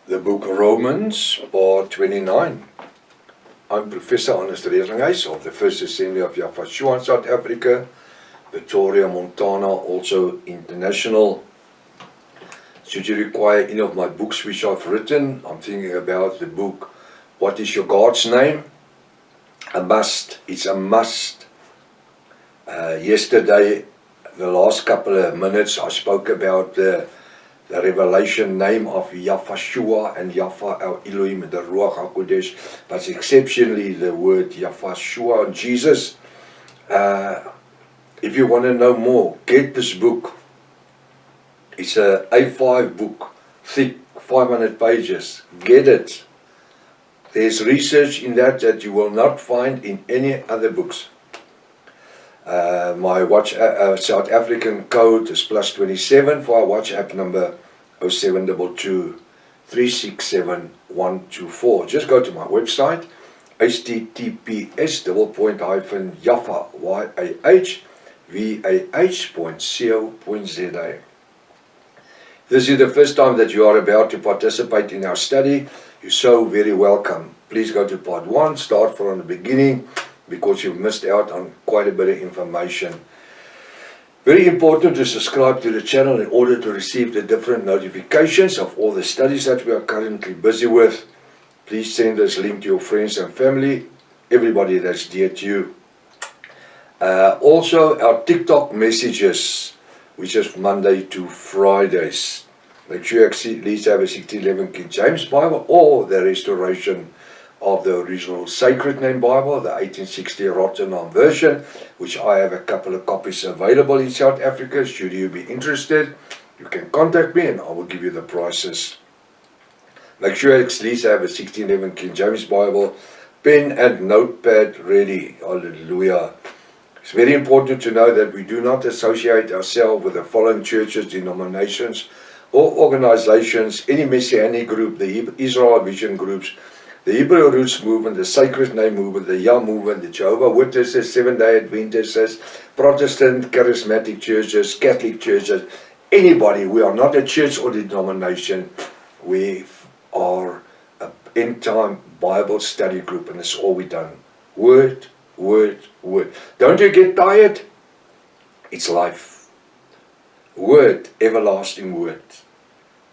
The book Romans, part 29. I'm Professor Hannes Reslinghuis of the First Assembly of Yafashua in South Africa, Victoria, Montana, also international. Should you require any of my books which I've written, I'm thinking about the book, What is Your God's Name? A must. It's a must. Yesterday, the last couple of minutes, I spoke about the revelation name of Yafashua and Yafa El Elohim, the Ruach HaKodesh, but exceptionally the word Yafashua, Jesus. If you want to know more, get this book. It's a A5 book, thick, 500 pages. Get it. There's research in that you will not find in any other books. My South African code is +27 for our WhatsApp number 0722 367 124. Just go to my website, https://yafah.vah.co.za. This is the first time that you are about to participate in our study. You're so very welcome. Please go to part 1, start from the beginning, because you've missed out on quite a bit of information. Very important to subscribe to the channel in order to receive the different notifications of all the studies that we are currently busy with. Please send this link to your friends and family, everybody that's dear to you. Also our TikTok messages, which is Monday to Fridays. Make sure you at least have a 1611 King James Bible or the restoration of the original Sacred Name Bible, the 1860 Rotterdam version, which I have a couple of copies available in South Africa. Should you be interested, you can contact me and I will give you the prices. Make sure you at least have a 1611 King James Bible, pen and notepad ready. Hallelujah. It's very important to know that we do not associate ourselves with the following churches, denominations, or organizations, any Messianic group, the Israel Vision groups, the Hebrew Roots Movement, the Sacred Name Movement, the Yah Movement, the Jehovah's Witnesses, Seventh-day Adventists, Protestant, Charismatic churches, Catholic churches, anybody. We are not a church or denomination. We are an end-time Bible study group, and that's all we've done. Word, word, word. Don't you get tired? It's life. Word, everlasting word,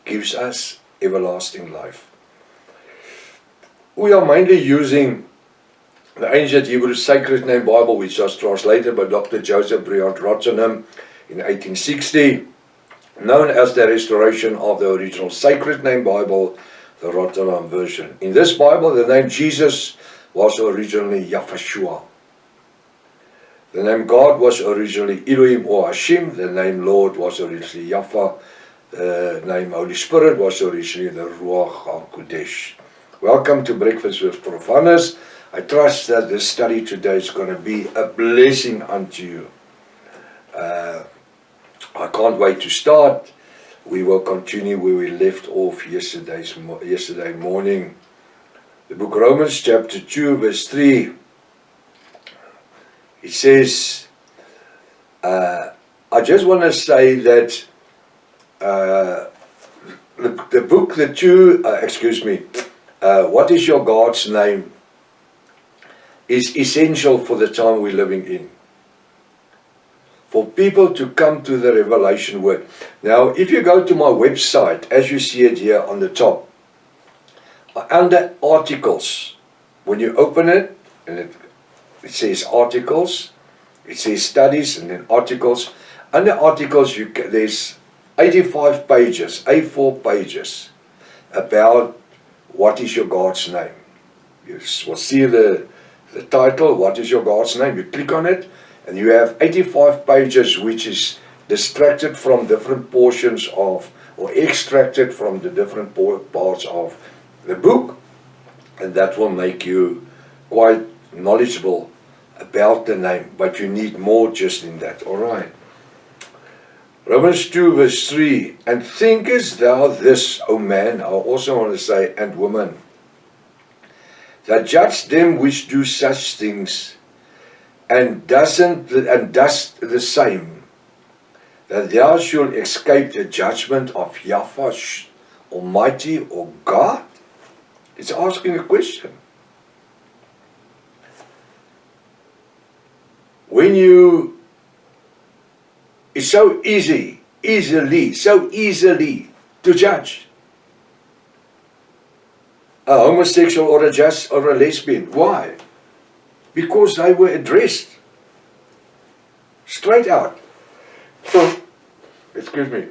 gives us everlasting life. We are mainly using the ancient Hebrew Sacred Name Bible, which was translated by Dr. Joseph Briand Rotterdam in 1860, known as the restoration of the original Sacred Name Bible, the Rotterdam version. In this Bible, the name Jesus was originally Yafashua. The name God was originally Elohim or Hashem. The name Lord was originally Yafa. The name Holy Spirit was originally the Ruach HaKodesh. Welcome to Breakfast with Prof. Hannes. I trust that this study today is going to be a blessing unto you. I can't wait to start. We will continue where we left off yesterday morning. The book Romans chapter 2 verse 3. It says, I just want to say that the book, What is Your God's Name, is essential for the time we're living in. For people to come to the revelation word. Now, if you go to my website, as you see it here on the top, under articles, when you open it, and it says articles, it says studies, and then articles. Under articles, there's 85 pages, A4 pages, about what is your God's name. You will see the title, What is Your God's Name? You click on it, and you have 85 pages which is distracted from different portions of, or extracted from the different parts of the book, and that will make you quite knowledgeable about the name, but you need more just in that. Alright. Romans 2 verse 3, and thinkest thou this, O man, I also want to say, and woman, that judge them which do such things, and dost the same, that thou shalt escape the judgment of Yafa Almighty or God? It's asking a question. It's so easily to judge a homosexual or a lesbian. Why? Because they were addressed straight out. Excuse me.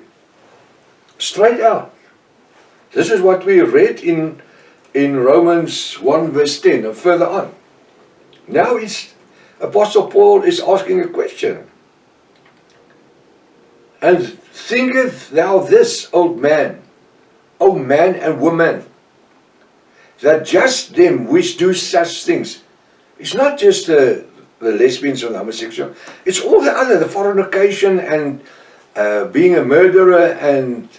Straight out. This is what we read in Romans 1 verse 10 and further on. Now Apostle Paul is asking a question. And thinketh thou this, O man and woman, that just them which do such things, it's not just the lesbians or the homosexual, it's all the other, the fornication and being a murderer and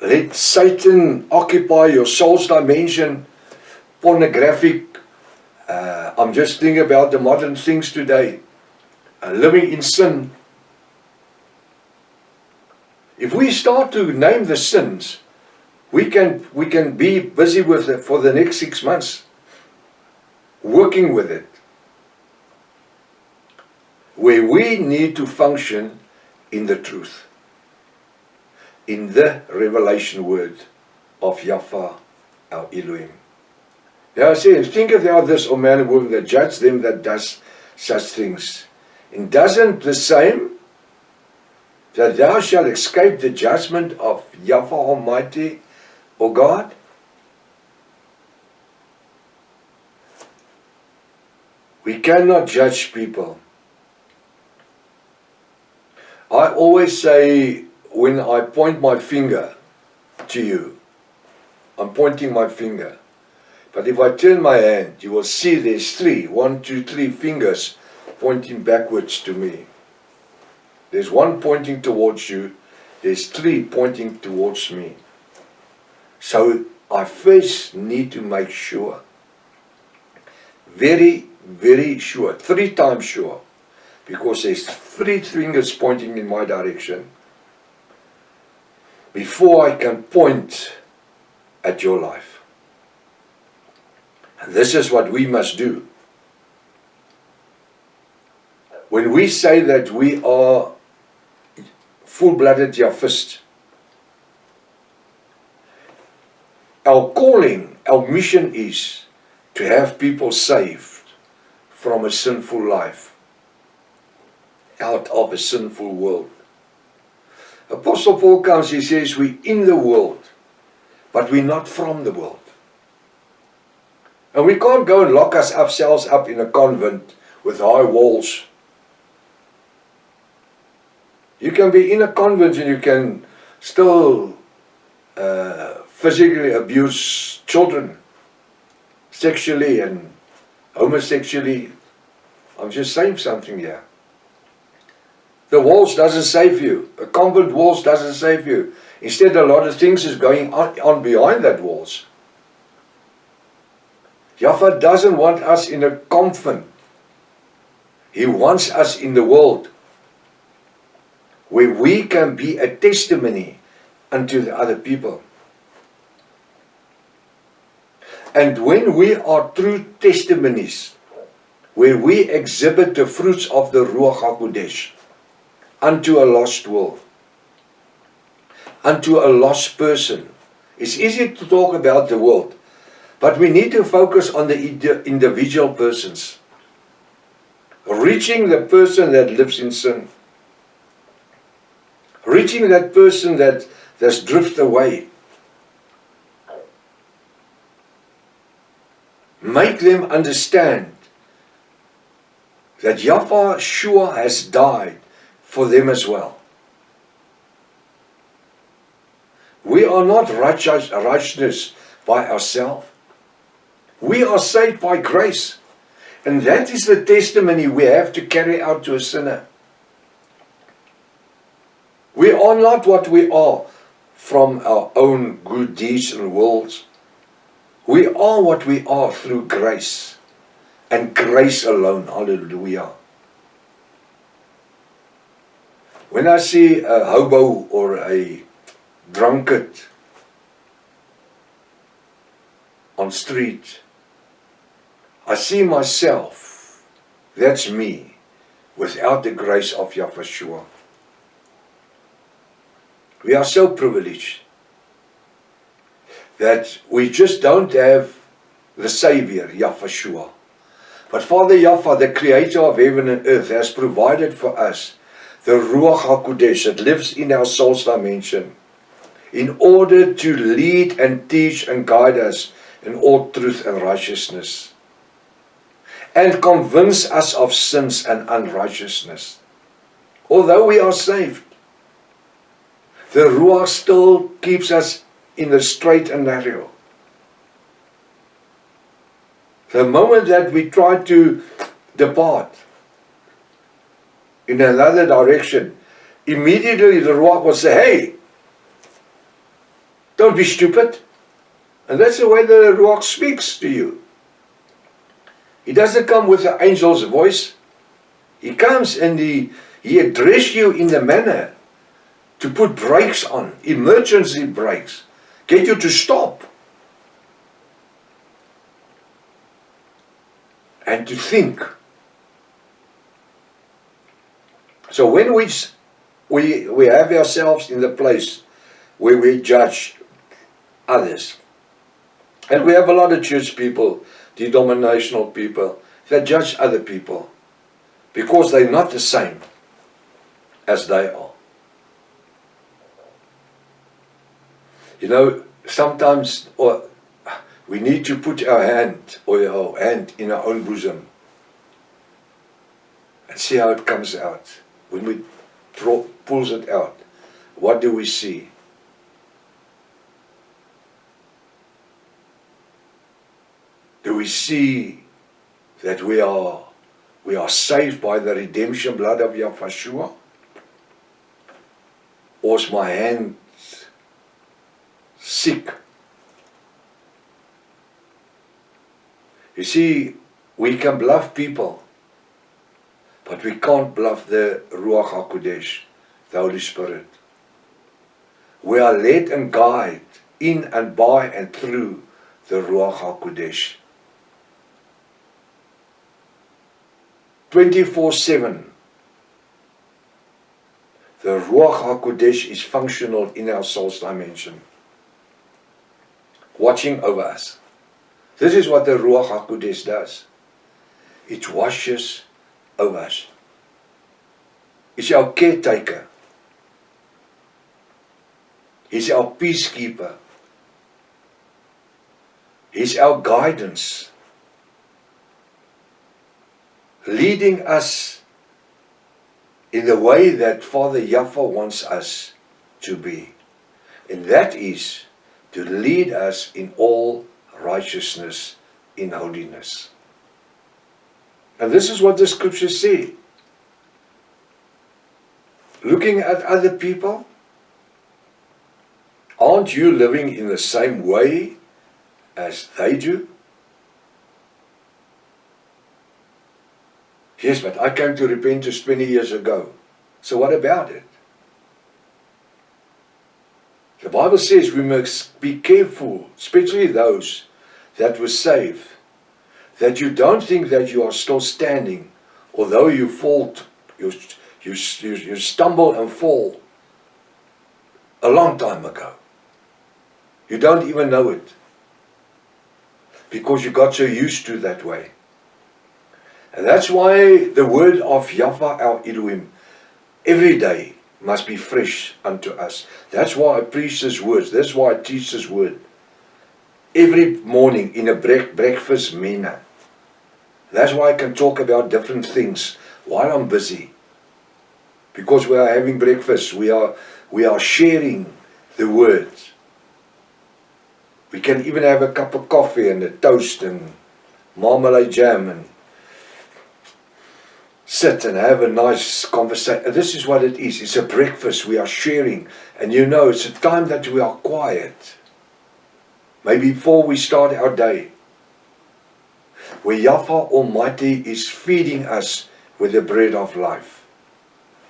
let Satan occupy your soul's dimension, pornographic. I'm just thinking about the modern things today, living in sin. If we start to name the sins, we can be busy with it for the next 6 months, working with it. Where we need to function in the truth, in the revelation word of Yahweh our Elohim. Now it says, thinketh thou this, O man and woman, that judge them that does such things. And doesn't the same, that thou shalt escape the judgment of Yahweh Almighty, O God? We cannot judge people. I always say, when I point my finger to you, I'm pointing my finger. But if I turn my hand, you will see there's 3, 1, 2, 3 fingers pointing backwards to me. There's 1 pointing towards you, there's 3 pointing towards me. So I first need to make sure, very, very sure, 3 times sure, because there's 3 fingers pointing in my direction, before I can point at your life. And this is what we must do. When we say that we are full-blooded Yahwist, our calling, our mission is to have people saved from a sinful life, out of a sinful world. Apostle Paul comes, he says, we're in the world, but we're not from the world. And we can't go and lock ourselves up in a convent with high walls. You can be in a convent and you can still physically abuse children, sexually and homosexually. I'm just saying something here. The walls doesn't save you. A convent walls doesn't save you. Instead, a lot of things is going on behind that walls. Yahweh doesn't want us in a convent. He wants us in the world, where we can be a testimony unto the other people. And when we are true testimonies, where we exhibit the fruits of the Ruach HaKodesh unto a lost world, unto a lost person. It's easy to talk about the world, but we need to focus on the individual persons. Reaching the person that lives in sin. Reaching that person that's drifted away. Make them understand that Yahweh Shua has died for them as well. We are not righteousness by ourselves. We are saved by grace. And that is the testimony we have to carry out to a sinner. We are not what we are from our own good deeds and wills. We are what we are through grace. And grace alone. Hallelujah. When I see a hobo or a drunkard on street, I see myself, that's me, without the grace of Yahweh. We are so privileged that we just don't have the Savior, Yahweh. But Father Yahweh, the Creator of heaven and earth, has provided for us the Ruach HaKodesh that lives in our soul's dimension, in order to lead and teach and guide us in all truth and righteousness, and convince us of sins and unrighteousness. Although we are saved, the Ruach still keeps us in the straight and narrow. The moment that we try to depart in another direction, immediately the Ruach will say, hey, don't be stupid. And that's the way the Ruach speaks to you. He doesn't come with the angel's voice. He comes and he addresses you in the manner to put brakes on, emergency brakes, get you to stop and to think. So when we have ourselves in the place where we judge others, and we have a lot of church people, denominational people, that judge other people because they're not the same as they are. You know, sometimes we need to put our hand in our own bosom and see how it comes out. When we pulls it out, what do we see? Do we see that we are saved by the redemption blood of Yahweh? Or is my hand sick? You see, we can bluff people, but we can't bluff the Ruach HaKodesh, the Holy Spirit. We are led and guided in and by and through the Ruach HaKodesh. 24/7. The Ruach HaKodesh is functional in our soul's dimension, watching over us. This is what the Ruach HaKodesh does. It washes over us. It's our caretaker. He's our peacekeeper. He's our guidance, leading us in the way that Father Yahweh wants us to be. And that is to lead us in all righteousness, in holiness. And this is what the scriptures say. Looking at other people, aren't you living in the same way as they do? Yes, but I came to repentance 20 years ago. So what about it? The Bible says we must be careful, especially those that were saved, that you don't think that you are still standing, although you fall, you stumble and fall a long time ago. You don't even know it, because you got so used to that way. And that's why the word of Yahweh our Elohim every day must be fresh unto us. That's why I preach this word. That's why I teach this word every morning in a breakfast manner. That's why I can talk about different things while I'm busy, because we are having breakfast. We are sharing the word. We can even have a cup of coffee and a toast and marmalade jam and sit and have a nice conversation. This is what it is. It's a breakfast. We are sharing. And you know, it's a time that we are quiet. Maybe before we start our day, where Yahweh Almighty is feeding us with the bread of life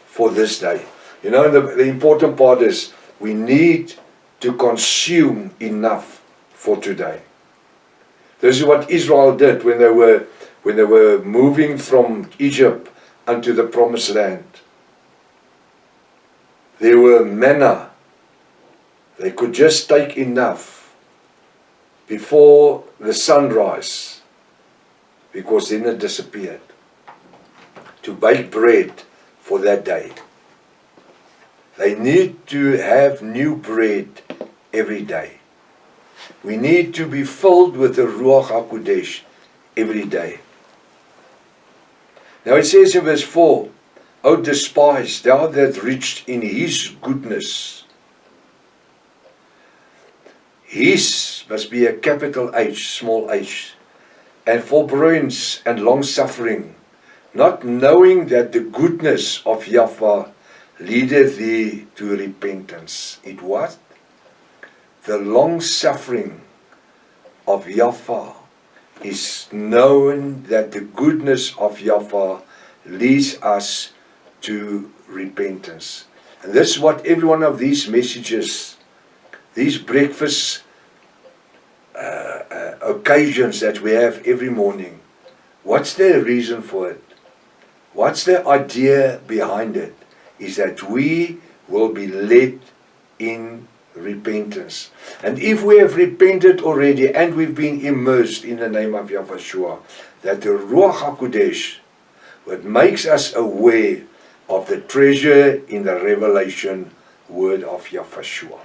for this day. You know, the important part is we need to consume enough for today. This is what Israel did when they were moving from Egypt unto the promised land. There were manna. They could just take enough before the sunrise, because then it disappeared, to bake bread for that day. They need to have new bread every day. We need to be filled with the Ruach HaKodesh every day. Now it says in verse 4, O despised, thou that reached in his goodness. His must be a capital H, small h, and forbearance and long suffering, not knowing that the goodness of Yahweh leadeth thee to repentance. It what? The long suffering of Yahweh is knowing that the goodness of Yahweh leads us to repentance. And this is what every one of these messages, these breakfast occasions that we have every morning, what's the reason for it? What's the idea behind it? Is that we will be led in repentance. And if we have repented already and we've been immersed in the name of Yahushua, that the Ruach HaKodesh, what makes us aware of the treasure in the revelation word of Yahushua.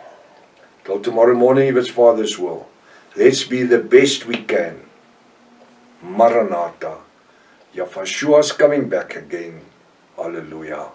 Till tomorrow morning, if it's Father's will, let's be the best we can. Maranatha. Yahushua's coming back again. Hallelujah.